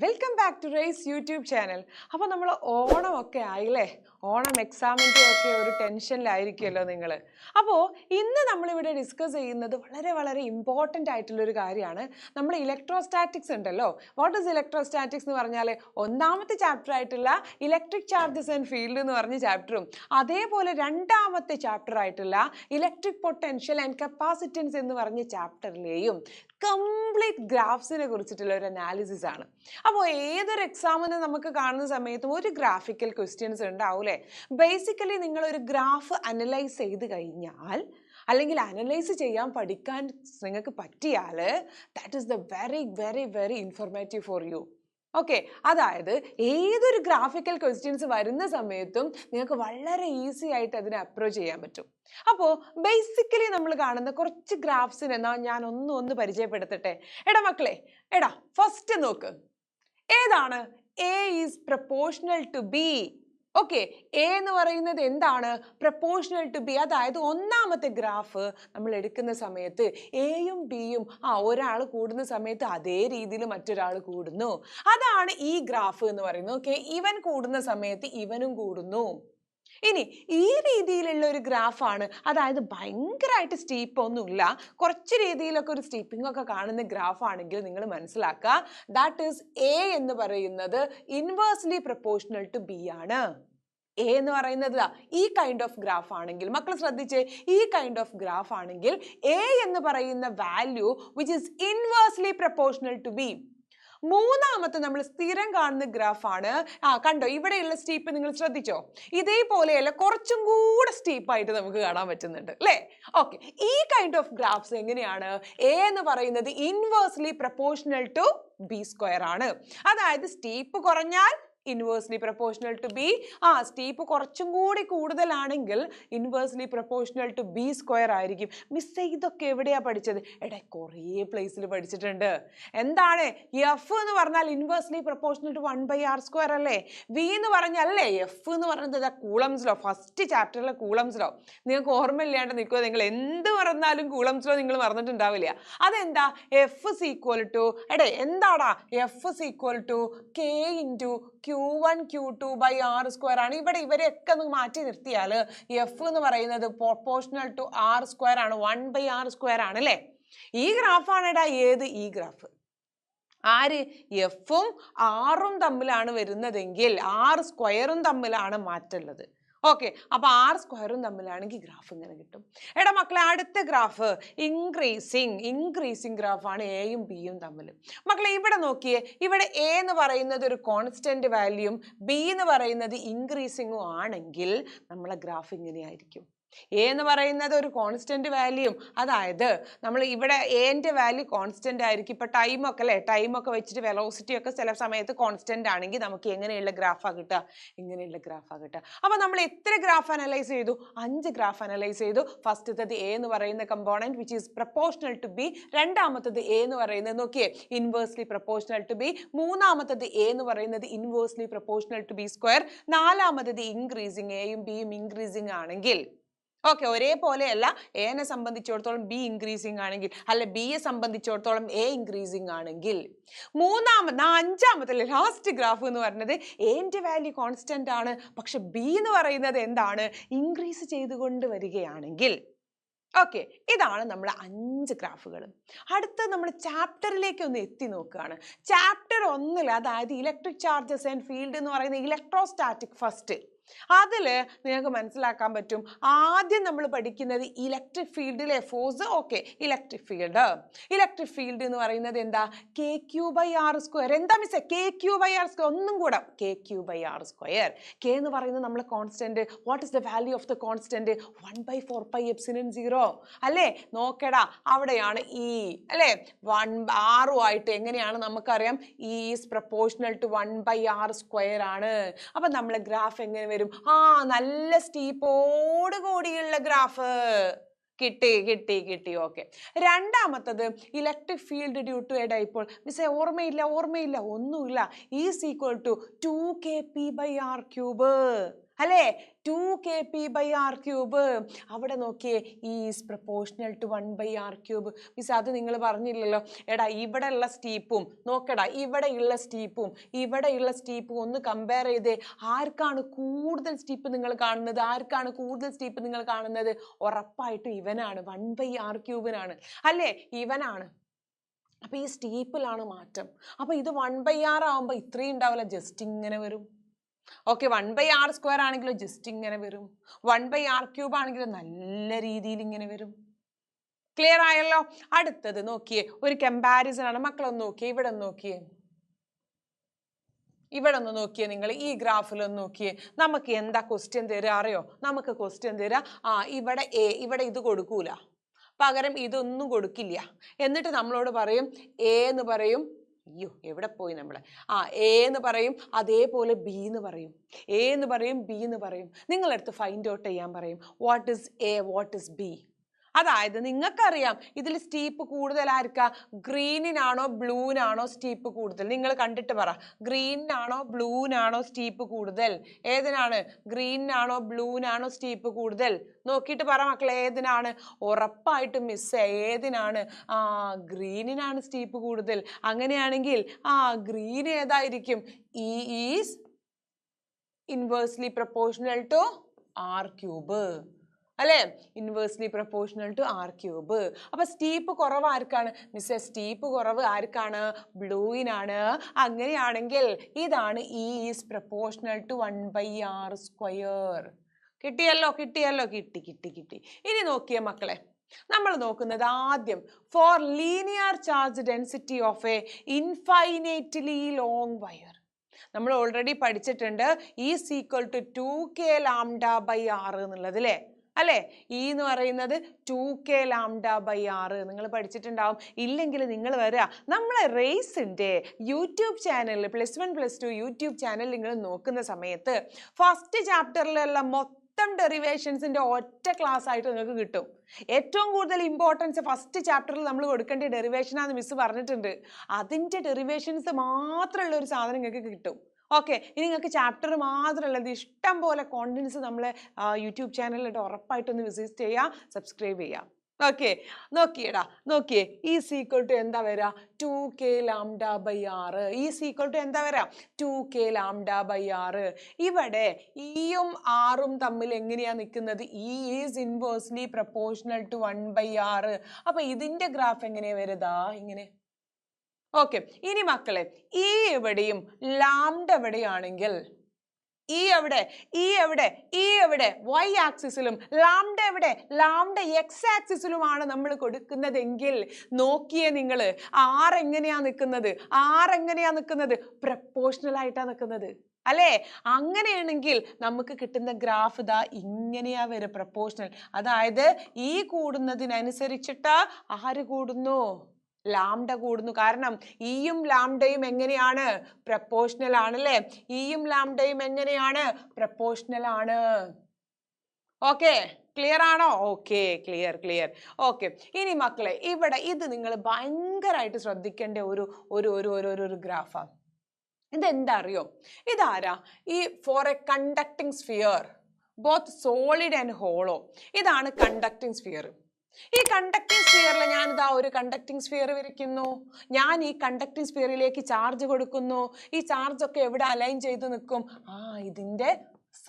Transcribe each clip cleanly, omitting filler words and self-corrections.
Welcome back to Race YouTube channel. അപ്പോൾ നമ്മൾ ഓണമൊക്കെ ആയില്ലേ, ഓണം എക്സാമിൻ്റെ ഒക്കെ ഒരു ടെൻഷനിലായിരിക്കുമല്ലോ നിങ്ങൾ. അപ്പോൾ ഇന്ന് നമ്മളിവിടെ ഡിസ്കസ് ചെയ്യുന്നത് വളരെ വളരെ ഇമ്പോർട്ടൻ്റ് ആയിട്ടുള്ളൊരു കാര്യമാണ്. നമ്മൾ ഇലക്ട്രോസ്റ്റാറ്റിക്സ് ഉണ്ടല്ലോ, വാട്ട് ഈസ് ഇലക്ട്രോസ്റ്റാറ്റിക്സ് എന്ന് പറഞ്ഞാൽ ഒന്നാമത്തെ ചാപ്റ്റർ ആയിട്ടുള്ള ഇലക്ട്രിക് ചാർജസ് ആൻഡ് ഫീൽഡ് എന്ന് പറഞ്ഞ ചാപ്റ്ററും അതേപോലെ രണ്ടാമത്തെ ചാപ്റ്റർ ആയിട്ടുള്ള ഇലക്ട്രിക് പൊട്ടൻഷ്യൽ ആൻഡ് കപ്പാസിറ്റൻസ് എന്ന് പറഞ്ഞ ചാപ്റ്ററിലെയും കംപ്ലീറ്റ് ഗ്രാഫ്സിനെ കുറിച്ചിട്ടുള്ള ഒരു അനാലിസിസ് ആണ്. അപ്പോൾ ഏതൊരു എക്സാമിന് നമുക്ക് കാണുന്ന സമയത്തും ഒരു ഗ്രാഫിക്കൽ ക്വസ്റ്റ്യൻസ് ഉണ്ടാവൂലേ. ബേസിക്കലി നിങ്ങൾ ഒരു ഗ്രാഫ് അനലൈസ് ചെയ്ത് കഴിഞ്ഞാൽ അല്ലെങ്കിൽ അനലൈസ് ചെയ്യാൻ പഠിക്കാൻ നിങ്ങൾക്ക് പറ്റിയാൽ that is the very very very informative for you. Okay, അതായത് ഏതൊരു ഗ്രാഫിക്കൽ ക്വസ്റ്റ്യൻസ് വരുന്ന സമയത്തും നിങ്ങൾക്ക് വളരെ ഈസി ആയിട്ട് അതിനെ അപ്രോച്ച് ചെയ്യാൻ പറ്റും. അപ്പോൾ ബേസിക്കലി നമ്മൾ കാണുന്ന കുറച്ച് ഗ്രാഫ്സിന് ഞാൻ ഒന്ന് പരിചയപ്പെടുത്തട്ടെ. എടാ മക്കളെ, ഫസ്റ്റ് നോക്ക്, ഏതാണ് A is proportional to B. Okay, A എന്ന് പറയുന്നത് എന്താണ്? Proportional to B. അതായത് ഒന്നാമത്തെ ഗ്രാഫ് നമ്മൾ എടുക്കുന്ന സമയത്ത് എയും ബിയും ഒരാൾ കൂടുന്ന സമയത്ത് അതേ രീതിയിൽ മറ്റൊരാൾ കൂടുന്നു. അതാണ് ഈ ഗ്രാഫ് എന്ന് പറയുന്നത്. ഓക്കെ, ഇവൻ കൂടുന്ന സമയത്ത് ഇവനും കൂടുന്നു. ഇനി ഈ രീതിയിലുള്ള ഒരു ഗ്രാഫാണ്, അതായത് ഭയങ്കരമായിട്ട് സ്റ്റീപ്പ് ഒന്നുമില്ല, കുറച്ച് രീതിയിലൊക്കെ ഒരു സ്റ്റീപ്പിംഗ് ഒക്കെ കാണുന്ന ഗ്രാഫ് ആണെങ്കിൽ നിങ്ങൾ മനസ്സിലാക്കുക ദാറ്റ് ഈസ് എ എന്ന് പറയുന്നത് ഇൻവേഴ്സ്ലി പ്രപ്പോർഷണൽ ടു ബി ആണ്. എ എന്ന് പറയുന്നത് ഈ കൈൻഡ് ഓഫ് ഗ്രാഫ് ആണെങ്കിൽ, മക്കൾ ശ്രദ്ധിച്ചേ, ഈ കൈൻഡ് ഓഫ് ഗ്രാഫ് ആണെങ്കിൽ എ എന്ന് പറയുന്ന value which is inversely proportional to B. മൂന്നാമത്തെ നമ്മൾ സ്ഥിരം കാണുന്ന ഗ്രാഫാണ്. കണ്ടോ, ഇവിടെയുള്ള സ്റ്റീപ്പ് നിങ്ങൾ ശ്രദ്ധിച്ചോ? ഇതേപോലെയല്ല, കുറച്ചും കൂടെ സ്റ്റീപ്പായിട്ട് നമുക്ക് കാണാൻ പറ്റുന്നുണ്ട് അല്ലേ. ഓക്കെ, ഈ കൈൻഡ് ഓഫ് ഗ്രാഫ്സ് എങ്ങനെയാണ്? എ എന്ന് പറയുന്നത് inversely proportional to B square ആണ്. അതായത് സ്റ്റീപ്പ് കുറഞ്ഞാൽ inversely proportional to B, steep കുറച്ചും കൂടി കൂടുതലാണെങ്കിൽ inversely proportional to B square ആയിരിക്കും. മിസ് ഇതൊക്കെ എവിടെയാ പഠിച്ചത്? കുറേ പ്ലേസിൽ പഠിച്ചിട്ടുണ്ട്. എന്താണ് എഫ് എന്ന് പറഞ്ഞാൽ inversely proportional to 1/r square അല്ലേ. വി എന്ന് പറഞ്ഞല്ലേ എഫ് എന്ന് പറയുന്നത് കൂളംസ് ലോ, ഫസ്റ്റ് ചാപ്റ്ററിലെ കൂളംസ് ലോ. നിങ്ങൾക്ക് ഓർമ്മയില്ലാണ്ട് നിൽക്കുക, നിങ്ങൾ എന്ത് മറന്നാലും കൂളംസ് ലോ നിങ്ങൾ മറന്നിട്ടുണ്ടാവില്ല. അതെന്താ? എഫ് ഇസ് ഈക്വൽ ടു എന്താടാ? F is equal to K into Q1 Q2 by R square ആണ്. ഇവിടെ ഇവരെയൊക്കെ ഒന്ന് മാറ്റി നിർത്തിയാൽ എഫ് എന്ന് പറയുന്നത് പ്രൊപ്പോർഷണൽ ടു ആർ സ്ക്വയർ ആണ്, 1/r സ്ക്വയർ ആണ് അല്ലേ. ഈ ഗ്രാഫാണ് ഏത്? ഈ ഗ്രാഫ് ആര്? എഫും ആറും തമ്മിലാണ് വരുന്നതെങ്കിൽ ആർ സ്ക്വയറും തമ്മിലാണ് മാറ്റുള്ളത്. ഓക്കെ, അപ്പോൾ ആർ സ്ക്വയറും തമ്മിലാണെങ്കിൽ ഗ്രാഫ് ഇങ്ങനെ കിട്ടും. മക്കളെ, അടുത്ത ഗ്രാഫ് ഇൻക്രീസിങ് ഗ്രാഫാണ് എയും ബിയും തമ്മിൽ. മക്കളെ ഇവിടെ നോക്കിയേ, ഇവിടെ എ എന്ന് പറയുന്നത് ഒരു കോൺസ്റ്റന്റ് വാല്യൂയും ബി എന്ന് പറയുന്നത് ഇൻക്രീസിങ്ങും ആണെങ്കിൽ നമ്മളെ ഗ്രാഫ് ഇങ്ങനെയായിരിക്കും. എ എന്ന് പറയുന്നത് ഒരു കോൺസ്റ്റന്റ് വാല്യൂം, അതായത് നമ്മൾ ഇവിടെ എൻ്റെ വാല്യൂ കോൺസ്റ്റന്റ് ആയിരിക്കും. ഇപ്പൊ ടൈമൊക്കെ അല്ലേ, ടൈമൊക്കെ വെച്ചിട്ട് വെലോസിറ്റി ഒക്കെ ചില സമയത്ത് കോൺസ്റ്റന്റ് ആണെങ്കിൽ നമുക്ക് എങ്ങനെയുള്ള ഗ്രാഫാ കിട്ടുക? ഇങ്ങനെയുള്ള ഗ്രാഫാ കിട്ടുക. അപ്പൊ നമ്മൾ എത്ര ഗ്രാഫ് അനലൈസ് ചെയ്തു? 5 ഗ്രാഫ് അനലൈസ് ചെയ്തു. ഫസ്റ്റത്തത് എ എന്ന് പറയുന്ന component which is proportional to B, രണ്ടാമത്തത് എ എന്ന് പറയുന്നത് നോക്കിയേ ഇൻവേഴ്സ്ലി പ്രപ്പോർഷണൽ ടു ബി, മൂന്നാമത്തത് എ എന്ന് പറയുന്നത് inversely proportional to B square, നാലാമത്തത് ഇൻക്രീസിങ്, എയും ബിയും ഇൻക്രീസിങ് ആണെങ്കിൽ. ഓക്കെ, ഒരേപോലെയല്ല, എനെ സംബന്ധിച്ചിടത്തോളം ബി ഇൻക്രീസിങ് ആണെങ്കിൽ, അല്ല ബിയെ സംബന്ധിച്ചിടത്തോളം എ ഇൻക്രീസിങ് ആണെങ്കിൽ. അഞ്ചാമത്തെ ലാസ്റ്റ് ഗ്രാഫ് എന്ന് പറയുന്നത് എൻ്റെ വാല്യൂ കോൺസ്റ്റന്റ് ആണ്, പക്ഷെ ബി എന്ന് പറയുന്നത് എന്താണ്? ഇൻക്രീസ് ചെയ്തുകൊണ്ട് വരികയാണെങ്കിൽ. ഓക്കെ, ഇതാണ് നമ്മൾ 5 ഗ്രാഫുകൾ. അടുത്ത നമ്മൾ ചാപ്റ്ററിലേക്ക് ഒന്ന് എത്തി നോക്കുകയാണ്. ചാപ്റ്റർ 1, അതായത് ഇലക്ട്രിക് ചാർജസ് ആൻഡ് ഫീൽഡ് എന്ന് പറയുന്ന ഇലക്ട്രോസ്റ്റാറ്റിക് ഫസ്റ്റ്, അതിൽ നിങ്ങൾക്ക് മനസ്സിലാക്കാൻ പറ്റും. ആദ്യം നമ്മൾ പഠിക്കുന്നത് ഇലക്ട്രിക് ഫീൽഡിലെ ഫോഴ്സ്. ഓക്കെ, ഇലക്ട്രിക് ഫീൽഡ് എന്ന് പറയുന്നത് എന്താ? KQ/R square. എന്താ മിസ്സേ? KQ/R square. ഒന്നും കൂടെ, KQ/R സ്ക്വയർ. കെ എന്ന് പറയുന്നത് നമ്മൾ constant. What is the value of the constant? 1/4πε0 അല്ലേ. നോക്കടാ, അവിടെയാണ് ഇ അല്ലേ. ആറുമായിട്ട് എങ്ങനെയാണ് നമുക്കറിയാം? E is proportional to 1/r square ആണ്. അപ്പൊ നമ്മളെ ഗ്രാഫ് എങ്ങനെ വരും? നല്ല സ്റ്റീപ്പോട് കൂടിയുള്ള ഗ്രാഫ് കിട്ടി. ഓക്കെ, രണ്ടാമത്തത് electric field due to a dipole. മിസ്സേ ഓർമ്മയില്ല, ഒന്നുമില്ല. Is equal to 2kp/r cube അല്ലേ? 2 kp/r³. അവിടെ നോക്കിയേ, is proportional to 1/r³. Miss അത് നിങ്ങൾ പറഞ്ഞില്ലല്ലോ. എടാ ഇവിടെയുള്ള സ്റ്റീപ്പും നോക്കടാ, ഇവിടെയുള്ള സ്റ്റീപ്പും ഒന്ന് കമ്പയർ ചെയ്തേ. ആർക്കാണ് കൂടുതൽ സ്റ്റീപ്പ് നിങ്ങൾ കാണുന്നത്? ആർക്കാണ് കൂടുതൽ സ്റ്റീപ്പ് നിങ്ങൾ കാണുന്നത്? ഉറപ്പായിട്ടും ഇവനാണ്, 1/r³-നാണ് അല്ലേ? ഇവനാണ്. അപ്പൊ ഈ സ്റ്റീപ്പിലാണ് മാറ്റം. അപ്പൊ ഇത് 1/r ആവുമ്പോ ഇത്രയും ഉണ്ടാവില്ല, ജസ്റ്റ് ഇങ്ങനെ വരും. ഓക്കെ, 1/r² ആണെങ്കിലോ ജസ്റ്റ് ഇങ്ങനെ വരും. 1/r³ ആണെങ്കിലോ നല്ല രീതിയിൽ ഇങ്ങനെ വരും. ക്ലിയർ ആയല്ലോ? അടുത്തത് നോക്കിയേ, ഒരു കമ്പാരിസൺ ആണ്. മക്കളൊന്ന് നോക്കിയേ, ഇവിടെ ഒന്ന് നോക്കിയേ, ഇവിടെ ഒന്ന് നോക്കിയേ, നിങ്ങൾ ഈ ഗ്രാഫിലൊന്ന് നോക്കിയേ. നമുക്ക് എന്താ ക്വസ്റ്റ്യൻ തരിക അറിയോ? നമുക്ക് ക്വസ്റ്റ്യൻ തരിക, ഇവിടെ എ, ഇവിടെ ഇത് കൊടുക്കൂല, പകരം ഇതൊന്നും കൊടുക്കില്ല. എന്നിട്ട് നമ്മളോട് പറയും എ എന്ന് പറയും. അയ്യോ, എവിടെ പോയി നമ്മളെ? എ എന്ന് പറയും, അതേപോലെ ബി എന്ന് പറയും, എ എന്ന് പറയും, ബി എന്ന് പറയും. നിങ്ങളടുത്ത് ഫൈൻഡ് ഔട്ട് ചെയ്യാൻ പറയും, what is A, what is B. അതായത് നിങ്ങൾക്കറിയാം ഇതിൽ സ്റ്റീപ്പ് കൂടുതൽ ആർക്കാ? ഗ്രീനിനാണോ ബ്ലൂവിനാണോ സ്റ്റീപ്പ് കൂടുതൽ? നിങ്ങൾ കണ്ടിട്ട് പറ, ഗ്രീനിനാണോ ബ്ലൂവിനാണോ സ്റ്റീപ്പ് കൂടുതൽ? ഏതിനാണ്? ഗ്രീനിനാണോ ബ്ലൂവിനാണോ സ്റ്റീപ്പ് കൂടുതൽ? നോക്കിയിട്ട് പറ മക്കളെ, ഏതിനാണ്? ഉറപ്പായിട്ടും മിസ് ഏതിനാണ്? ഗ്രീനിനാണ് സ്റ്റീപ്പ് കൂടുതൽ. അങ്ങനെയാണെങ്കിൽ ഗ്രീൻ ഏതായിരിക്കും? E is inversely proportional to r³. അല്ലേ? Inversely proportional to r³. അപ്പൊ സ്റ്റീപ്പ് കുറവ് ആർക്കാണ്? മിസ്സേ സ്റ്റീപ്പ് കുറവ് ആർക്കാണ്? ബ്ലൂവിനാണ്. അങ്ങനെയാണെങ്കിൽ ഇതാണ് E is proportional to 1/r². കിട്ടിയല്ലോ? കിട്ടി. ഇനി നോക്കിയേ മക്കളെ, നമ്മൾ നോക്കുന്നത് ആദ്യം for linear charge density of a infinitely long wire. നമ്മൾ ഓൾറെഡി പഠിച്ചിട്ടുണ്ട് ഈസ് ഈക്വൽ ടു 2k⁴r എന്നുള്ളത് അല്ലേ? ഇ എന്ന് പറയുന്നത് 2k⁴r നിങ്ങൾ പഠിച്ചിട്ടുണ്ടാവും. ഇല്ലെങ്കിൽ നിങ്ങൾ വരിക നമ്മളെ റേസിൻ്റെ യൂട്യൂബ് ചാനലിൽ, +1 +2 യൂട്യൂബ് ചാനൽ നിങ്ങൾ നോക്കുന്ന സമയത്ത് ഫസ്റ്റ് ചാപ്റ്ററിലുള്ള മൊത്തം ഡെറിവേഷൻസിൻ്റെ ഒറ്റ ക്ലാസ് ആയിട്ട് നിങ്ങൾക്ക് കിട്ടും. ഏറ്റവും കൂടുതൽ ഇമ്പോർട്ടൻസ് ഫസ്റ്റ് ചാപ്റ്ററിൽ നമ്മൾ കൊടുക്കേണ്ട ഡെറിവേഷനാണെന്ന് മിസ് പറഞ്ഞിട്ടുണ്ട്. അതിൻ്റെ ഡെറിവേഷൻസ് മാത്രമുള്ള ഒരു സാധനം നിങ്ങൾക്ക് കിട്ടും. ഓക്കെ, ഇനി നിങ്ങൾക്ക് ചാപ്റ്റർ മാത്രമല്ല, ഇഷ്ടം പോലെ കോണ്ടന്റ്സ് നമ്മളെ യൂട്യൂബ് ചാനലിലിട്ട് ഉറപ്പായിട്ടൊന്ന് വിസിറ്റ് ചെയ്യുക, സബ്സ്ക്രൈബ് ചെയ്യുക. ഓക്കെ, നോക്കിയേ ഈസ് ഈക്വൽ ടു എന്താ വരിക? 2k⁴r. ഈസ് ഈക്വൽ ടു എന്താ വരിക? 2k⁴r. ഇവിടെ ഇയും ആറും തമ്മിൽ എങ്ങനെയാ നിൽക്കുന്നത്? E is inversely proportional to 1/r. അപ്പൊ ഇതിന്റെ ഗ്രാഫ് എങ്ങനെയാ വരുതാ? ഇങ്ങനെ. ഓക്കെ, ഇനി മക്കളെ ഈ എവിടെയും ലാംഡ എവിടെയാണെങ്കിൽ ഈ എവിടെ y ആക്സിസിലും ലാംഡ എവിടെ? ലാംഡ x ആക്സിസിലുമാണ് നമ്മൾ കൊടുക്കുന്നതെങ്കിൽ നോക്കിയേ നിങ്ങൾ, r എങ്ങനെയാ നിൽക്കുന്നത്? പ്രപ്പോർഷണൽ ആയിട്ടാ നിൽക്കുന്നത് അല്ലേ? അങ്ങനെയാണെങ്കിൽ നമുക്ക് കിട്ടുന്ന ഗ്രാഫ് ഇതാ ഇങ്ങനെയാ വരും, പ്രപ്പോർഷണൽ. അതായത് ഈ കൂടുന്നതിനനുസരിച്ചിട്ട് ആര് കൂടുന്നു? ലാംഡ കൂടുന്നു. കാരണം ഇയും ലാംഡയും എങ്ങനെയാണ്? പ്രപ്പോർഷണൽ ആണല്ലേ? ഇയും ലാംഡയും എങ്ങനെയാണ്? പ്രപ്പോർഷണൽ ആണ്. ഓക്കെ, ക്ലിയർ ആണോ? Okay, clear. ഓക്കെ, ഇനി മക്കളെ ഇവിടെ ഇത് നിങ്ങൾ ഭയങ്കരമായിട്ട് ശ്രദ്ധിക്കേണ്ട ഒരു ഗ്രാഫാണ്. ഇതെന്താ അറിയോ? ഇതാരാ? ഈ for a conducting sphere both solid and hollow, ഇതാണ് കണ്ടക്ടിങ് സ്ഫിയർ. ഈ കണ്ടക്ടിങ് സ്ഫിയറിൽ ഞാനിതാ ഒരു കണ്ടക്ടിങ് സ്ഫിയർ വരയ്ക്കുന്നു. ഞാൻ ഈ കണ്ടക്ടിങ് സ്ഫിയറിലേക്ക് ചാർജ് കൊടുക്കുന്നു. ഈ ചാർജ് ഒക്കെ എവിടെ അലൈൻ ചെയ്ത് നിൽക്കും? ഇതിൻ്റെ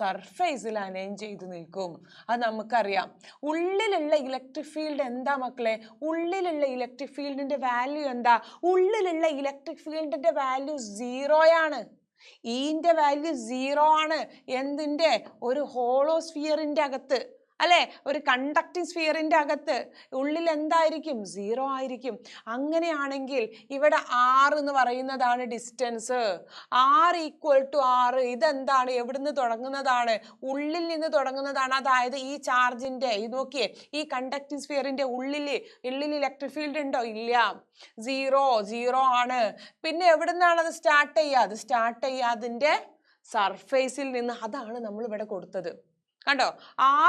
സർഫേസിൽ അലൈൻ ചെയ്ത് നിൽക്കും. അത് നമുക്കറിയാം. ഉള്ളിലുള്ള ഇലക്ട്രിക് ഫീൽഡ് എന്താ മക്കളെ? ഉള്ളിലുള്ള ഇലക്ട്രിക് ഫീൽഡിന്റെ വാല്യൂ എന്താ? ഉള്ളിലുള്ള ഇലക്ട്രിക് ഫീൽഡിന്റെ വാല്യൂ 0 ആണ്. ഈന്റെ വാല്യൂ 0 ആണ്. എന്തിൻ്റെ? ഒരു ഹോളോസ്ഫിയറിന്റെ അകത്ത് അല്ലേ? ഒരു കണ്ടക്ടിങ് സ്ഫിയറിന്റെ അകത്ത് ഉള്ളിൽ എന്തായിരിക്കും? 0 ആയിരിക്കും. അങ്ങനെയാണെങ്കിൽ ഇവിടെ r എന്ന് പറയുന്നതാണ് ഡിസ്റ്റൻസ്. r = r. ഇതെന്താണ്? എവിടുന്ന് തുടങ്ങുന്നതാണ്? ഉള്ളിൽ നിന്ന് തുടങ്ങുന്നതാണ്. അതായത് ഈ ചാർജിന്റെ നോക്കിയേ, ഈ കണ്ടക്ടിങ് സ്ഫിയറിന്റെ ഉള്ളിൽ ഇലക്ട്രിക് ഫീൽഡ് ഉണ്ടോ? ഇല്ല, 0 ആണ്. പിന്നെ എവിടുന്നാണ് അത് സ്റ്റാർട്ട് ചെയ്യുക? അത് സ്റ്റാർട്ട് ചെയ്യുക അതിന്റെ സർഫേസിൽ നിന്ന്. അതാണ് നമ്മൾ ഇവിടെ കൊടുത്തത്. കണ്ടോ,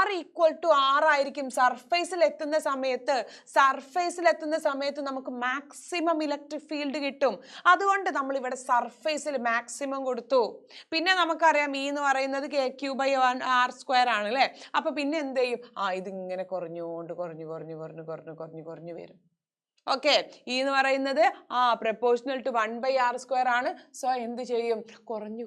R ഈക്വൽ ടു R ആയിരിക്കും. സർഫേസിൽ എത്തുന്ന സമയത്ത് നമുക്ക് മാക്സിമം ഇലക്ട്രിക് ഫീൽഡ് കിട്ടും. അതുകൊണ്ട് നമ്മൾ ഇവിടെ സർഫേസിൽ മാക്സിമം കൊടുത്തു. പിന്നെ നമുക്കറിയാം E എന്ന് പറയുന്നത് KQ/R² ആണ് അല്ലേ. അപ്പൊ പിന്നെ എന്ത് ചെയ്യും? ഇതിങ്ങനെ കുറഞ്ഞുകൊണ്ട് കുറഞ്ഞു വരും. ഓക്കെ, E എന്ന് പറയുന്നത് പ്രപ്പോർഷണൽ ടു 1/R² ആണ്. സോ എന്ത് ചെയ്യും? കുറഞ്ഞു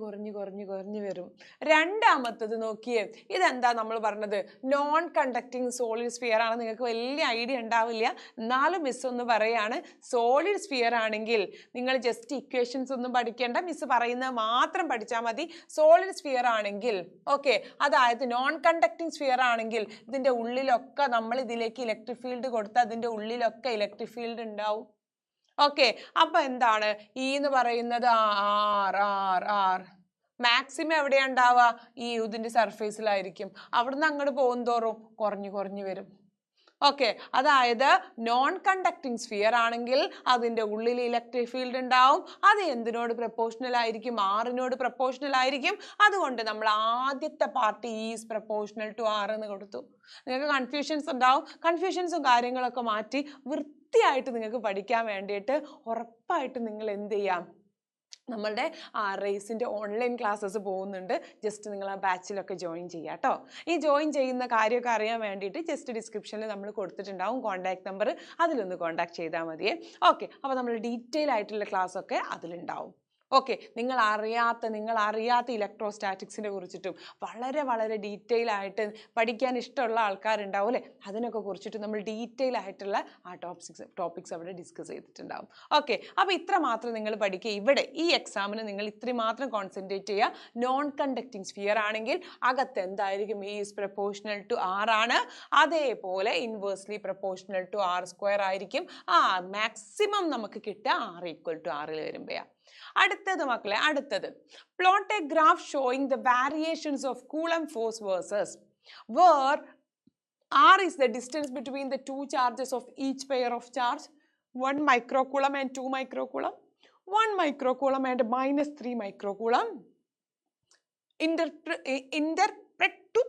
വരും. രണ്ടാമത്തത് നോക്കിയേ, ഇതെന്താ നമ്മൾ പറഞ്ഞത്? നോൺ കണ്ടക്ടിങ് സോളിഡ് സ്ഫിയർ ആണ്. നിങ്ങൾക്ക് വലിയ ഐഡിയ ഉണ്ടാവില്ല, എന്നാലും മിസ് ഒന്ന് പറയാണ്. സോളിഡ് സ്ഫിയർ ആണെങ്കിൽ നിങ്ങൾ ജസ്റ്റ് ഇക്വേഷൻസ് ഒന്നും പഠിക്കേണ്ട, മിസ് പറയുന്നത് മാത്രം പഠിച്ചാൽ മതി. സോളിഡ് സ്ഫിയർ ആണെങ്കിൽ ഓക്കെ, അതായത് നോൺ കണ്ടക്ടിങ് സ്ഫിയർ ആണെങ്കിൽ ഇതിന്റെ ഉള്ളിലൊക്കെ നമ്മൾ ഇതിലേക്ക് ഇലക്ട്രിക് ഫീൽഡ് കൊടുത്താൽ അതിന്റെ ഉള്ളിലൊക്കെ ഇലക്ട്രിക് ഫീൽഡ് ഉണ്ടാവും. ഓക്കെ, അപ്പൊ എന്താണ് E എന്ന് പറയുന്നത്? R മാക്സിമം എവിടെയാ ഉണ്ടാവുക? ഈ ഇതിന്റെ സർഫേസിലായിരിക്കും. അവിടുന്ന് അങ്ങോട്ട് പോകും തോറും കുറഞ്ഞു വരും. ഓക്കെ, അതായത് നോൺ കണ്ടക്ടിങ് സ്ഫിയർ ആണെങ്കിൽ അതിന്റെ ഉള്ളിൽ ഇലക്ട്രിക് ഫീൽഡ് ഉണ്ടാവും. അത് എന്തിനോട് പ്രപ്പോർഷണൽ ആയിരിക്കും? R-നോട് പ്രപ്പോർഷണൽ ആയിരിക്കും. അതുകൊണ്ട് നമ്മൾ ആദ്യത്തെ part is proportional to R എന്ന് കൊടുത്തു. നിങ്ങൾക്ക് കൺഫ്യൂഷൻസ് ഉണ്ടാവും. കൺഫ്യൂഷൻസും കാര്യങ്ങളൊക്കെ മാറ്റി വൃത്തിയായിട്ട് നിങ്ങൾക്ക് പഠിക്കാൻ വേണ്ടിയിട്ട് ഉറപ്പായിട്ട് നിങ്ങൾ എന്ത് ചെയ്യാം? നമ്മളുടെ റേസിൻ്റെ ഓൺലൈൻ ക്ലാസ്സസ് പോകുന്നുണ്ട്. ജസ്റ്റ് നിങ്ങൾ ആ ബാച്ചിലൊക്കെ ജോയിൻ ചെയ്യുക കേട്ടോ. ഈ ജോയിൻ ചെയ്യുന്ന കാര്യമൊക്കെ അറിയാൻ വേണ്ടിയിട്ട് ജസ്റ്റ് ഡിസ്ക്രിപ്ഷനിൽ നമ്മൾ കൊടുത്തിട്ടുണ്ടാവും കോൺടാക്ട് നമ്പർ, അതിലൊന്ന് കോൺടാക്ട് ചെയ്താൽ മതിയേ. ഓക്കെ, അപ്പോൾ നമ്മൾ ഡീറ്റെയിൽ ആയിട്ടുള്ള ക്ലാസ്സൊക്കെ അതിലുണ്ടാവും. ഓക്കെ, നിങ്ങൾ അറിയാത്ത ഇലക്ട്രോസ്റ്റാറ്റിക്സിനെ കുറിച്ചിട്ടും വളരെ ഡീറ്റെയിൽ ആയിട്ട് പഠിക്കാൻ ഇഷ്ടമുള്ള ആൾക്കാരുണ്ടാവും അല്ലേ, അതിനൊക്കെ കുറിച്ചിട്ട് നമ്മൾ ഡീറ്റെയിൽ ആയിട്ടുള്ള ടോപ്പിക്സ് അവിടെ ഡിസ്കസ് ചെയ്തിട്ടുണ്ടാവും. ഓക്കെ, അപ്പോൾ ഇത്ര മാത്രം നിങ്ങൾ പഠിക്കുക. ഇവിടെ ഈ എക്സാമിന് നിങ്ങൾ ഇത്രയും മാത്രം കോൺസെൻട്രേറ്റ് ചെയ്യുക. നോൺ കണ്ടക്ടിങ് സ്ഫിയർ ആണെങ്കിൽ അകത്ത് എന്തായിരിക്കും? ഈസ് പ്രപ്പോർഷണൽ ടു R ആണ്. അതേപോലെ ഇൻവേഴ്സ്ലി പ്രപ്പോർഷണൽ ടു R² ആയിരിക്കും. മാക്സിമം നമുക്ക് കിട്ടുക R ഈക്വൽ ടു R വരുമ്പോഴാണ്. അടുത്തത് മക്കളെ, plot a graph showing the variations of Coulomb force versus where R is the distance between the two charges of each pair of charge, 1 microcoulomb and 2 microcoulomb, 1 microcoulomb and -3 microcoulomb. Interpret to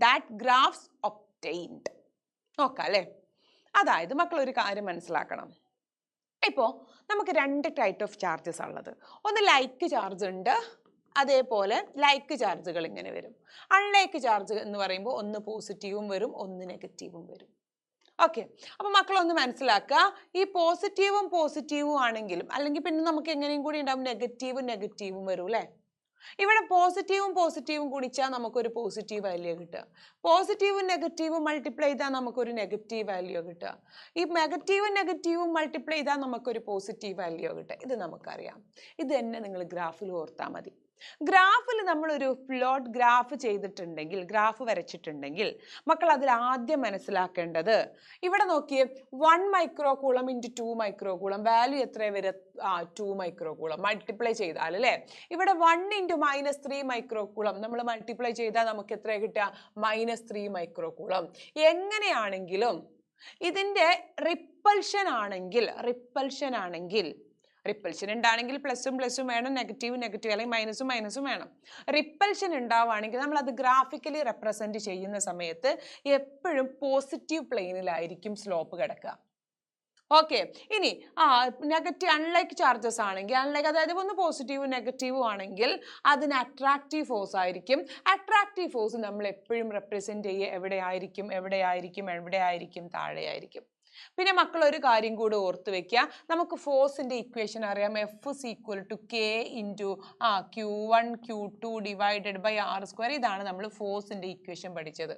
that graphs obtained. നോക്കാം അല്ലേ. അതായത് മക്കൾ ഒരു കാര്യം മനസ്സിലാക്കണം. ഇപ്പോൾ നമുക്ക് രണ്ട് ടൈപ്പ് ഓഫ് ചാർജസ് ഉള്ളത്. ഒന്ന് ലൈക്ക് ചാർജ് ഉണ്ട്, അതേപോലെ ലൈക്ക് ചാർജുകൾ ഇങ്ങനെ വരും. അൺലൈക്ക് ചാർജ് എന്ന് പറയുമ്പോൾ ഒന്ന് പോസിറ്റീവും വരും, ഒന്ന് നെഗറ്റീവും വരും. ഓക്കെ, അപ്പോൾ മക്കളൊന്ന് മനസ്സിലാക്കുക. ഈ പോസിറ്റീവും ആണെങ്കിലും, അല്ലെങ്കിൽ പിന്നെ നമുക്ക് എങ്ങനെയും കൂടി ഉണ്ടാവും, നെഗറ്റീവും വരും അല്ലേ. ഇവിടെ പോസിറ്റീവും ഗുണിച്ചാൽ നമുക്കൊരു പോസിറ്റീവ് വാല്യൂ കിട്ടുക. പോസിറ്റീവും നെഗറ്റീവും മൾട്ടിപ്ലൈ ചെയ്താൽ നമുക്കൊരു നെഗറ്റീവ് വാല്യൂ കിട്ടുക. ഈ നെഗറ്റീവും മൾട്ടിപ്ലൈ ചെയ്താൽ നമുക്കൊരു പോസിറ്റീവ് വാല്യൂ കിട്ടുക. ഇത് നമുക്കറിയാം. ഇത് തന്നെ നിങ്ങൾ ഗ്രാഫിൽ ഓർത്താൽ മതി. ഗ്രാഫിൽ നമ്മളൊരു പ്ലോട്ട് ഗ്രാഫ് വരച്ചിട്ടുണ്ടെങ്കിൽ മക്കൾ അതിൽ ആദ്യം മനസ്സിലാക്കേണ്ടത്, ഇവിടെ നോക്കിയേ, 1 മൈക്രോകൂളം ഇൻറ്റു 2 മൈക്രോകൂളം വാല്യൂ എത്ര വരും? 2 മൈക്രോകൂളം മൾട്ടിപ്ലൈ ചെയ്താൽ അല്ലേ. ഇവിടെ 1 ഇൻറ്റു -3 മൈക്രോകൂളം നമ്മൾ മൾട്ടിപ്ലൈ ചെയ്താൽ നമുക്ക് എത്ര കിട്ടുക? -3 മൈക്രോകൂളം. എങ്ങനെയാണെങ്കിലും ഇതിൻ്റെ റിപ്പൽഷൻ ആണെങ്കിൽ റിപ്പൽഷൻ ഉണ്ടാണെങ്കിൽ പ്ലസും വേണം, നെഗറ്റീവ് അല്ലെങ്കിൽ മൈനസും വേണം. റിപ്പൽഷൻ ഉണ്ടാവുകയാണെങ്കിൽ നമ്മൾ അത് ഗ്രാഫിക്കലി റെപ്രസെന്റ് ചെയ്യുന്ന സമയത്ത് എപ്പോഴും പോസിറ്റീവ് പ്ലെയിനിലായിരിക്കും സ്ലോപ്പ് കിടക്കുക. ഓക്കെ, ഇനി അൺലൈക്ക് ചാർജസ് ആണെങ്കിൽ, അതായത് ഒന്ന് പോസിറ്റീവും നെഗറ്റീവും ആണെങ്കിൽ അതിന് അട്രാക്റ്റീവ് ഫോഴ്സ് ആയിരിക്കും. അട്രാക്റ്റീവ് ഫോഴ്സ് നമ്മൾ എപ്പോഴും റെപ്രസെന്റ് ചെയ്യുക എവിടെയായിരിക്കും? താഴെയായിരിക്കും. പിന്നെ മക്കൾ ഒരു കാര്യം കൂടെ ഓർത്ത് വെക്കുക, നമുക്ക് ഫോഴ്സിന്റെ ഇക്വേഷൻ അറിയാം. F is equal to K into Q1 Q2 divided by R². ഇതാണ് നമ്മൾ ഫോഴ്സിന്റെ ഇക്വേഷൻ പഠിച്ചത്.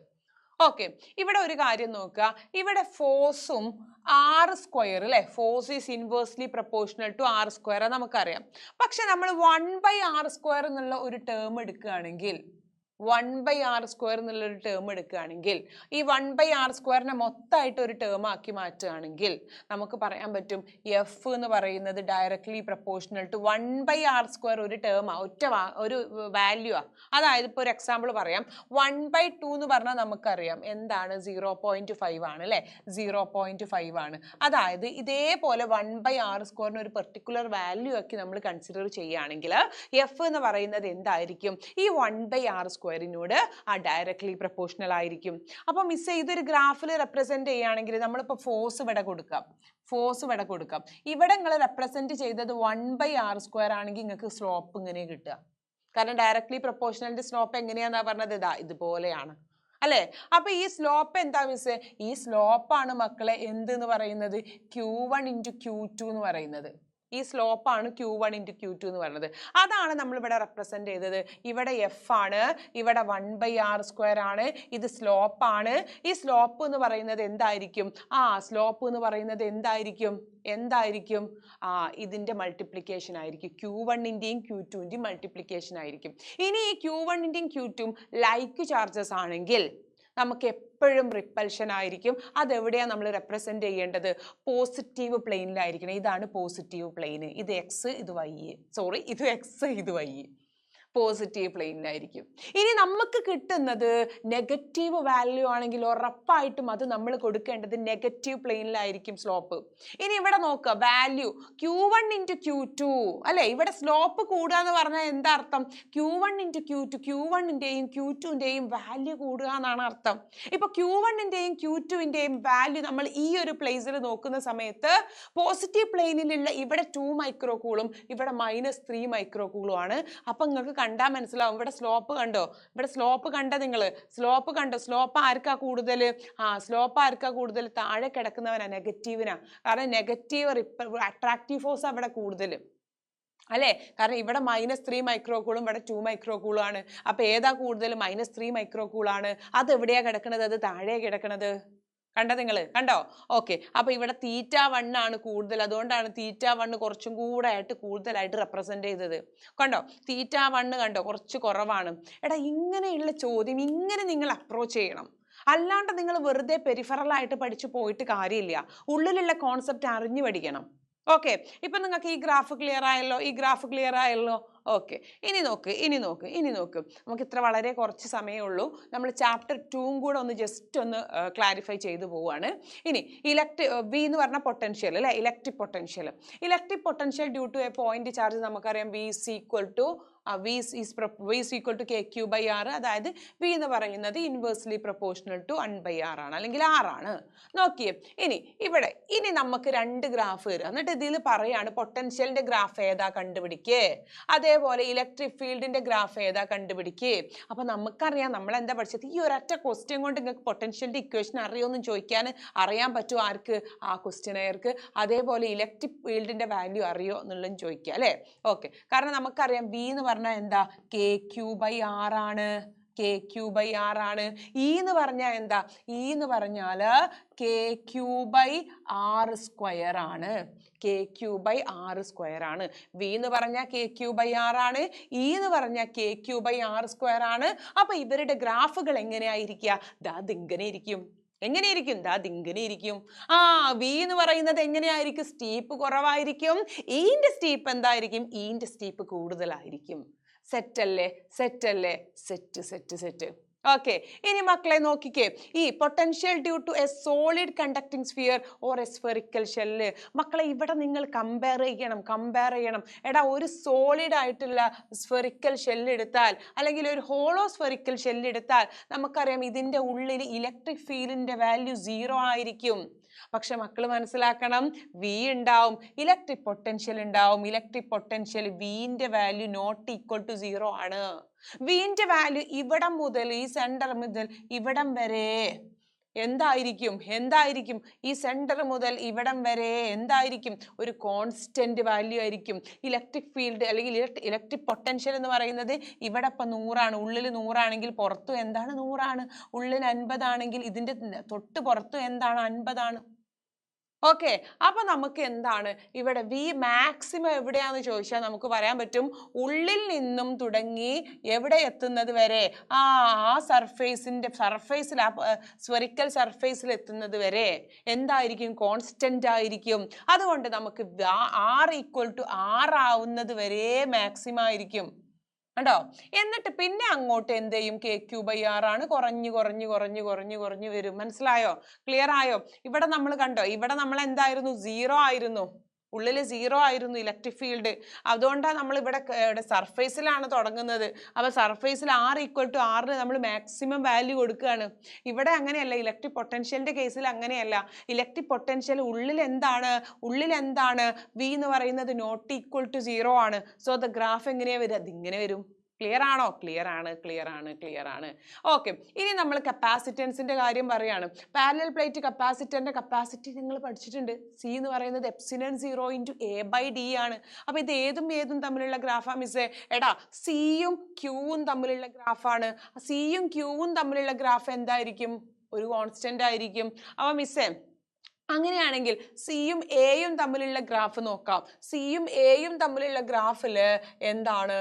ഓക്കെ, ഇവിടെ ഒരു കാര്യം നോക്കുക, ഇവിടെ ഫോഴ്സും R² അല്ലേ, force is inversely proportional to R² നമുക്കറിയാം. പക്ഷെ നമ്മൾ 1/R² എന്നുള്ള ഒരു ടേം എടുക്കുകയാണെങ്കിൽ, 1/R² എന്നുള്ളൊരു ടേം എടുക്കുകയാണെങ്കിൽ, ഈ 1/R² മൊത്തമായിട്ട് ഒരു ടേം ആക്കി മാറ്റുകയാണെങ്കിൽ നമുക്ക് പറയാൻ പറ്റും എഫ് എന്ന് പറയുന്നത് ഡയറക്ട്ലി പ്രപ്പോർഷണൽ ടു 1/R² ഒരു ടേമാ, ഒരു വാല്യൂ ആ. അതായത് ഇപ്പോൾ ഒരു എക്സാമ്പിൾ പറയാം, 1/2 എന്ന് പറഞ്ഞാൽ നമുക്കറിയാം എന്താണ്, 0.5 ആണ് അല്ലേ, 0.5 ആണ്. അതായത് ഇതേപോലെ 1/R² ഒരു പെർട്ടിക്കുലർ വാല്യൂ ആക്കി നമ്മൾ കൺസിഡർ ചെയ്യുകയാണെങ്കിൽ എഫ് എന്ന് പറയുന്നത് എന്തായിരിക്കും? ഈ 1/R² സ്ക്വയറിനോട് ഡയറക്ട്ലി പ്രൊപ്പോർഷണൽ ആയിരിക്കും. അപ്പൊ മിസ് ഇതൊരു ഗ്രാഫിൽ റെപ്രസെന്റ് ചെയ്യുകയാണെങ്കിൽ നമ്മളിപ്പോൾ ഫോഴ്സ് ഇവിടെ കൊടുക്കാം, ഇവിടെ നിങ്ങൾ റെപ്രസെന്റ് ചെയ്തത് 1/r² ആണെങ്കിൽ നിങ്ങൾക്ക് സ്ലോപ്പ് ഇങ്ങനെ കിട്ടുക. കാരണം ഡയറക്ട്ലി പ്രൊപ്പോർഷണലിന്റെ സ്ലോപ്പ് എങ്ങനെയാന്നാ പറഞ്ഞത്? ഇതുപോലെയാണ് അല്ലേ? അപ്പൊ ഈ സ്ലോപ്പ് എന്താ മിസ്? ഈ സ്ലോപ്പാണ് മക്കളെ എന്തെന്ന് പറയുന്നത്? Q1 × Q2 എന്ന് പറയുന്നത്. ഈ സ്ലോപ്പാണ് Q1 × Q2 എന്ന് പറയുന്നത്. അതാണ് നമ്മൾ ഇവിടെ റെപ്രസെന്റ് ചെയ്തത്. ഇവിടെ F ആണ്, ഇവിടെ 1/r² ആണ്, ഇത് സ്ലോപ്പാണ്. ഈ സ്ലോപ്പ് എന്ന് പറയുന്നത് എന്തായിരിക്കും? സ്ലോപ്പ് എന്ന് പറയുന്നത് എന്തായിരിക്കും? ഇതിന്റെ മൾട്ടിപ്ലിക്കേഷൻ ആയിരിക്കും. Q1-ന്റെയും Q2-ന്റെയും മൾട്ടിപ്ലിക്കേഷൻ ആയിരിക്കും. ഇനി ഈ Q1-ന്റെയും Q2-ഉം ലൈക്ക് ചാർജസ് ആണെങ്കിൽ നമുക്ക് എപ്പോഴും റിപ്പൽഷൻ ആയിരിക്കും. അതെവിടെയാണ് നമ്മൾ റെപ്രസെന്റ് ചെയ്യേണ്ടത്? പോസിറ്റീവ് പ്ലെയിനിലായിരിക്കണം. ഇതാണ് പോസിറ്റീവ് പ്ലെയിന്. ഇത് എക്സ്, ഇത് വൈ. ഇത് എക്സ്, ഇത് വൈ. പോസിറ്റീവ് പ്ലെയിനിലായിരിക്കും. ഇനി നമുക്ക് കിട്ടുന്നത് നെഗറ്റീവ് വാല്യൂ ആണെങ്കിൽ ഉറപ്പായിട്ടും അത് നമ്മൾ കൊടുക്കേണ്ടത് നെഗറ്റീവ് പ്ലെയിനിലായിരിക്കും സ്ലോപ്പ്. ഇനി ഇവിടെ നോക്കുക, വാല്യൂ Q1 × Q2 അല്ലെ? ഇവിടെ സ്ലോപ്പ് കൂടുക എന്ന് പറഞ്ഞാൽ എന്താ അർത്ഥം? Q1 × Q2, Q1-ന്റെയും Q2-ന്റെയും വാല്യൂ കൂടുക എന്നാണ് അർത്ഥം. ഇപ്പൊ Q1-ന്റെയും Q2-ന്റെയും വാല്യൂ നമ്മൾ ഈ ഒരു പ്ലേസിൽ നോക്കുന്ന സമയത്ത് പോസിറ്റീവ് പ്ലെയിനിലുള്ള ഇവിടെ 2 മൈക്രോകൂളും ഇവിടെ -3 മൈക്രോകൂളും ആണ്. അപ്പൊ നിങ്ങൾക്ക് കണ്ടാൽ മനസ്സിലാവും. ഇവിടെ സ്ലോപ്പ് കണ്ടോ? ഇവിടെ സ്ലോപ്പ് കണ്ടോ നിങ്ങൾ? സ്ലോപ്പ് ആർക്കാ കൂടുതൽ? സ്ലോപ്പ് ആർക്കാ കൂടുതൽ? താഴെ കിടക്കുന്നവനാ, നെഗറ്റീവിനാ. കാരണം നെഗറ്റീവ് അട്രാക്റ്റീവ് ഫോഴ്സ് അവിടെ കൂടുതൽ അല്ലേ? കാരണം ഇവിടെ -3 മൈക്രോകൂളും ഇവിടെ 2 മൈക്രോകൂളും ആണ്. അപ്പൊ ഏതാ കൂടുതൽ? -3 മൈക്രോകൂളാണ്. അത് എവിടെയാ കിടക്കുന്നത്? അത് താഴെയാ കിടക്കുന്നത്. കണ്ടോ നിങ്ങൾ? കണ്ടോ? ഓക്കെ. അപ്പൊ ഇവിടെ θ1 ആണ് കൂടുതൽ. അതുകൊണ്ടാണ് θ1 കുറച്ചും കൂടെ ആയിട്ട് കൂടുതലായിട്ട് റെപ്രസെന്റ് ചെയ്തത്. കണ്ടോ? θ1 കണ്ടോ കുറച്ച് കുറവാണ്. ഇങ്ങനെയുള്ള ചോദ്യം ഇങ്ങനെ നിങ്ങൾ അപ്രോച്ച് ചെയ്യണം. അല്ലാണ്ട് നിങ്ങൾ വെറുതെ പെരിഫറൽ ആയിട്ട് പഠിച്ചു പോയിട്ട് കാര്യമില്ല. ഉള്ളിലുള്ള കോൺസെപ്റ്റ് അറിഞ്ഞു പഠിക്കണം. ഓക്കെ. ഇപ്പൊ നിങ്ങൾക്ക് ഈ ഗ്രാഫ് ക്ലിയർ ആയല്ലോ? ഓക്കെ. ഇനി നോക്ക്. നമുക്ക് ഇത്ര വളരെ കുറച്ച് സമയമേ ഉള്ളൂ. നമ്മൾ ചാപ്റ്റർ 2 കൂടെ ഒന്ന് ജസ്റ്റ് ഒന്ന് ക്ലാരിഫൈ ചെയ്തു പോവാണ്. ഇനി V എന്ന് പറഞ്ഞ പൊട്ടൻഷ്യൽ അല്ലെ? Electric potential due to a point charge നമുക്കറിയാം V is equal to KQ/R. അതായത് V എന്ന് പറയുന്നത് ഇൻവേഴ്സ്ലി പ്രൊപ്പോർഷണൽ ടു 1/R ആണ്, അല്ലെങ്കിൽ R ആണ്. നോക്കിയേ, ഇനി നമുക്ക് 2 ഗ്രാഫ് തരും. എന്നിട്ട് ഇതിൽ പറയാണ് പൊട്ടൻഷ്യലിന്റെ ഗ്രാഫ് ഏതാ കണ്ടുപിടിക്കേ, അതേപോലെ ഇലക്ട്രിക് ഫീൽഡിന്റെ ഗ്രാഫ് ഏതാ കണ്ടുപിടിക്കേ. അപ്പൊ നമുക്കറിയാം നമ്മൾ എന്താ പഠിച്ചത്? ഈ ഒരൊറ്റ ക്വസ്റ്റ്യൻ കൊണ്ട് നിങ്ങൾക്ക് പൊട്ടൻഷ്യലിന്റെ ഇക്വേഷൻ അറിയോന്നും ചോദിക്കാൻ അറിയാൻ പറ്റുമോ? ആർക്ക്? ആ ക്വസ്റ്റ്യനെയർക്ക്. അതേപോലെ ഇലക്ട്രിക് ഫീൽഡിന്റെ വാല്യൂ അറിയോ എന്നുള്ളതും ചോദിക്കുക അല്ലേ? ഓക്കെ. കാരണം നമുക്കറിയാം V എന്ന് പറഞ്ഞാൽ എന്താ? KQ/R ആണ്. E എന്ന് പറഞ്ഞാൽ എന്താ? E എന്ന് പറഞ്ഞാൽ KQ/R² ആണ്. V എന്ന് പറഞ്ഞാൽ KQ/R ആണ്. E എന്ന് പറഞ്ഞാൽ KQ/R² ആണ്. അപ്പൊ ഇവരുടെ ഗ്രാഫുകൾ എങ്ങനെയായിരിക്കുക? ഇങ്ങനെ ഇരിക്കും. ഇങ്ങനെ ഇരിക്കും. V എന്ന് പറയുന്നത് എങ്ങനെയായിരിക്കും? സ്റ്റീപ്പ് കുറവായിരിക്കും. ഈന്റെ സ്റ്റീപ്പ് എന്തായിരിക്കും? ഈന്റെ സ്റ്റീപ്പ് കൂടുതലായിരിക്കും. സെറ്റ് അല്ലേ? സെറ്റ്. ഓക്കെ. ഇനി മക്കളെ നോക്കിക്കേ, ഈ potential due to a solid conducting sphere or a spherical shell. മക്കളെ ഇവിടെ നിങ്ങൾ കമ്പയർ ചെയ്യണം. ഒരു സോളിഡ് ആയിട്ടുള്ള സ്ഫെറിക്കൽ ഷെല്ല് എടുത്താൽ, അല്ലെങ്കിൽ ഒരു ഹോളോ സ്ഫെറിക്കൽ ഷെല്ല് എടുത്താൽ നമുക്കറിയാം ഇതിന്റെ ഉള്ളിൽ ഇലക്ട്രിക് ഫീൽഡിന്റെ വാല്യൂ 0 ആയിരിക്കും. പക്ഷെ മക്കൾ മനസ്സിലാക്കണം, V ഉണ്ടാവും, ഇലക്ട്രിക് പൊട്ടൻഷ്യൽ ഉണ്ടാവും. ഇലക്ട്രിക് പൊട്ടൻഷ്യൽ Vന്റെ വാല്യൂ നോട്ട് ഈക്വൽ ടു 0 ആണ്. Vന്റെ വാല്യൂ ഇവിടം മുതൽ, ഈ സെന്റർ മുതൽ ഇവിടം വരെ എന്തായിരിക്കും? ഈ സെന്റർ മുതൽ ഇവിടം വരെ എന്തായിരിക്കും? ഒരു കോൺസ്റ്റന്റ് വാല്യൂ ആയിരിക്കും. ഇലക്ട്രിക് ഫീൽഡ് അല്ലെങ്കിൽ ഇലക്ട്രിക് പൊട്ടൻഷ്യൽ എന്ന് പറയുന്നത് ഇവിടെ ഇപ്പം 100 ആണ്. ഉള്ളിൽ 100 ആണെങ്കിൽ പുറത്തും എന്താണ്? 100 ആണ്. ഉള്ളിൽ 50 ആണെങ്കിൽ ഇതിന്റെ തൊട്ട് പുറത്തും എന്താണ്? 50 ആണ്. ഓക്കെ. അപ്പൊ നമുക്ക് എന്താണ് ഇവിടെ V മാക്സിമം എവിടെയാന്ന് ചോദിച്ചാൽ നമുക്ക് പറയാൻ പറ്റും, ഉള്ളിൽ നിന്നും തുടങ്ങി എവിടെ എത്തുന്നത് വരെ, സർഫേസിൽ സ്ഫെറിക്കൽ സർഫേസിൽ എത്തുന്നത് വരെ എന്തായിരിക്കും? കോൺസ്റ്റന്റ് ആയിരിക്കും. അതുകൊണ്ട് നമുക്ക് R = R ആവുന്നത് വരെ മാക്സിമം ആയിരിക്കും. കണ്ടോ? എന്നിട്ട് പിന്നെ അങ്ങോട്ട് എന്ത് ചെയ്യും? KQ/R ആണ്. കുറഞ്ഞു വരും. മനസ്സിലായോ? ക്ലിയർ ആയോ? ഇവിടെ നമ്മൾ കണ്ടോ? ഇവിടെ നമ്മൾ എന്തായിരുന്നു? 0 ആയിരുന്നു. ഉള്ളിൽ 0 ആയിരുന്നു ഇലക്ട്രിക് ഫീൽഡ്. അതുകൊണ്ടാണ് നമ്മൾ ഇവിടെ സർഫേസിലാണ് തുടങ്ങുന്നത്. അപ്പോൾ സർഫേസിൽ R=R നമ്മൾ മാക്സിമം വാല്യൂ കൊടുക്കുകയാണ്. ഇവിടെ അങ്ങനെയല്ല, ഇലക്ട്രിക് പൊട്ടൻഷ്യലിന്റെ കേസിൽ അങ്ങനെയല്ല. ഇലക്ട്രിക് പൊട്ടൻഷ്യൽ ഉള്ളിൽ എന്താണ് V എന്ന് പറയുന്നത് ≠0 ആണ്. സോ ദ ഗ്രാഫ് എങ്ങനെയാ വരിക? അതിങ്ങനെ വരും. ക്ലിയർ ആണോ? ക്ലിയർ ആണ്. ഓക്കെ, ഇനി നമ്മൾ കപ്പാസിറ്റൻസിന്റെ കാര്യം പറയാണ്. പാരലൽ പ്ലേറ്റ് കപ്പാസിറ്ററിന്റെ കപ്പാസിറ്റി നിങ്ങൾ പഠിച്ചിട്ടുണ്ട്. സി എന്ന് പറയുന്നത് ε0 × A/d ആണ്. അപ്പൊ ഇത് ഏതും തമ്മിലുള്ള ഗ്രാഫാ മിസ്സേ? എടാ, സിയും ക്യൂവും തമ്മിലുള്ള ഗ്രാഫാണ്. സിയും ക്യൂവും തമ്മിലുള്ള ഗ്രാഫ് എന്തായിരിക്കും? ഒരു കോൺസ്റ്റന്റ് ആയിരിക്കും. അപ്പൊ മിസ്സേ, അങ്ങനെയാണെങ്കിൽ സിയും എയും തമ്മിലുള്ള ഗ്രാഫ് നോക്കാം. സിയും എയും തമ്മിലുള്ള ഗ്രാഫിൽ എന്താണ്?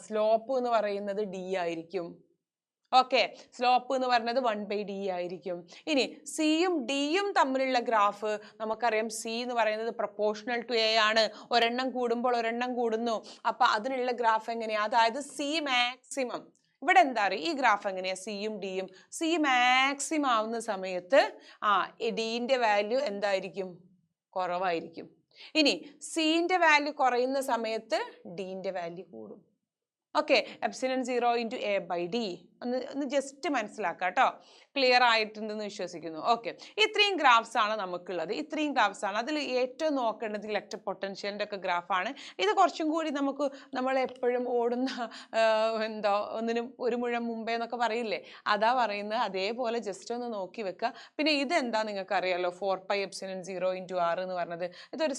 സ്ലോപ്പ് എന്ന് പറയുന്നത് d ആയിരിക്കും. ഓക്കെ, സ്ലോപ്പ് എന്ന് പറയുന്നത് 1/d ആയിരിക്കും. ഇനി സിയും ഡിയും തമ്മിലുള്ള ഗ്രാഫ് നമുക്കറിയാം. സി എന്ന് പറയുന്നത് പ്രൊപ്പോർഷണൽ ടു എ ആണ്. ഒരെണ്ണം കൂടുമ്പോൾ ഒരെണ്ണം കൂടുന്നു. അപ്പൊ അതിനുള്ള ഗ്രാഫ് എങ്ങനെയാ? അതായത് സി മാക്സിമം. ഇവിടെ എന്താ പറയുക? ഈ ഗ്രാഫ് എങ്ങനെയാ? സിയും ഡിയും. സി മാക്സിമം ആവുന്ന സമയത്ത് ഡിന്റെ വാല്യൂ എന്തായിരിക്കും? കുറവായിരിക്കും. ഇനി സിന്റെ വാല്യൂ കുറയുന്ന സമയത്ത് ഡിന്റെ വാല്യൂ കൂടും. ഓക്കെ, ε0 × A/d ഒന്ന് ജസ്റ്റ് മനസ്സിലാക്കാം കേട്ടോ. ക്ലിയർ ആയിട്ടുണ്ടെന്ന് വിശ്വസിക്കുന്നു. ഓക്കെ, ഇത്രയും ഗ്രാഫ്സ് ആണ് നമുക്കുള്ളത്. ഇത്രയും ഗ്രാഫ്സ് ആണ്. അതിൽ ഏറ്റവും നോക്കേണ്ടത് ഇലക്ട്രിക് പൊട്ടൻഷ്യലിൻ്റെ ഒക്കെ ഗ്രാഫാണ്. ഇത് കുറച്ചും കൂടി നമ്മൾ എപ്പോഴും ഓടുന്ന ഒന്നിനും ഒരു മുഴം മുമ്പേ എന്നൊക്കെ പറയില്ലേ, അതാ പറയുന്നത്. അതേപോലെ ജസ്റ്റ് ഒന്ന് നോക്കി വെക്കുക. പിന്നെ ഇതെന്താ നിങ്ങൾക്ക് അറിയാലോ, 4πε0 × R എന്ന് പറഞ്ഞത്. ഇതൊരു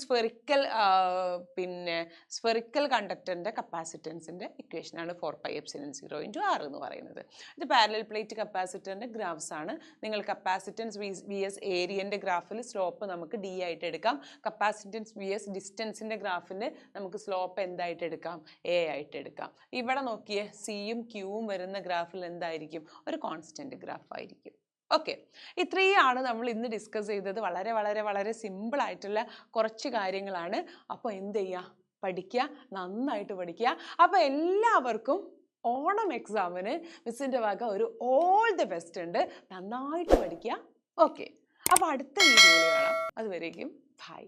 സ്ഫെറിക്കൽ കണ്ടക്ടറിൻ്റെ കപ്പാസിറ്റൻസിൻ്റെ ഇക്വേഷനാണ് 4πε0 × R എന്ന് പറയുന്നത്. ഇത് പാരലൽ പ്ലേറ്റ് കപ്പാസിറ്ററിന്റെ ഗ്രാഫ്സ് ആണ്. നിങ്ങൾ കപ്പാസിറ്റൻസ് vs ഏരിയന്റെ ഗ്രാഫിൽ സ്ലോപ്പ് നമുക്ക് d ആയിട്ട് എടുക്കാം. കപ്പാസിറ്റൻസ് vs ഡിസ്റ്റൻസിന്റെ ഗ്രാഫിൽ നമുക്ക് സ്ലോപ്പ് എന്തായിട്ട് എടുക്കാം? a ആയിട്ട് എടുക്കാം. ഇവിടെ നോക്കിയേ, സിയും ക്യൂവും വരുന്ന ഗ്രാഫിൽ എന്തായിരിക്കും? ഒരു കോൺസ്റ്റന്റ് ഗ്രാഫ് ആയിരിക്കും. ഓക്കെ, ഇത്രയാണ് നമ്മൾ ഇന്ന് ഡിസ്കസ് ചെയ്തത്. വളരെ വളരെ വളരെ സിമ്പിൾ ആയിട്ടുള്ള കുറച്ച് കാര്യങ്ങളാണ്. അപ്പോൾ എന്ത് ചെയ്യുക? പഠിക്കുക, നന്നായിട്ട് പഠിക്കുക. അപ്പോൾ എല്ലാവർക്കും ഓണം എക്സാമിന് മിസ്സിൻ്റെ വക ഒരു ഓൾ ദി ബെസ്റ്റ് ഉണ്ട്. നന്നായിട്ട് പഠിക്കുക. ഓക്കെ, അപ്പോൾ അടുത്ത വീഡിയോയിൽ കാണാം. അതുവരേക്കും ബൈ.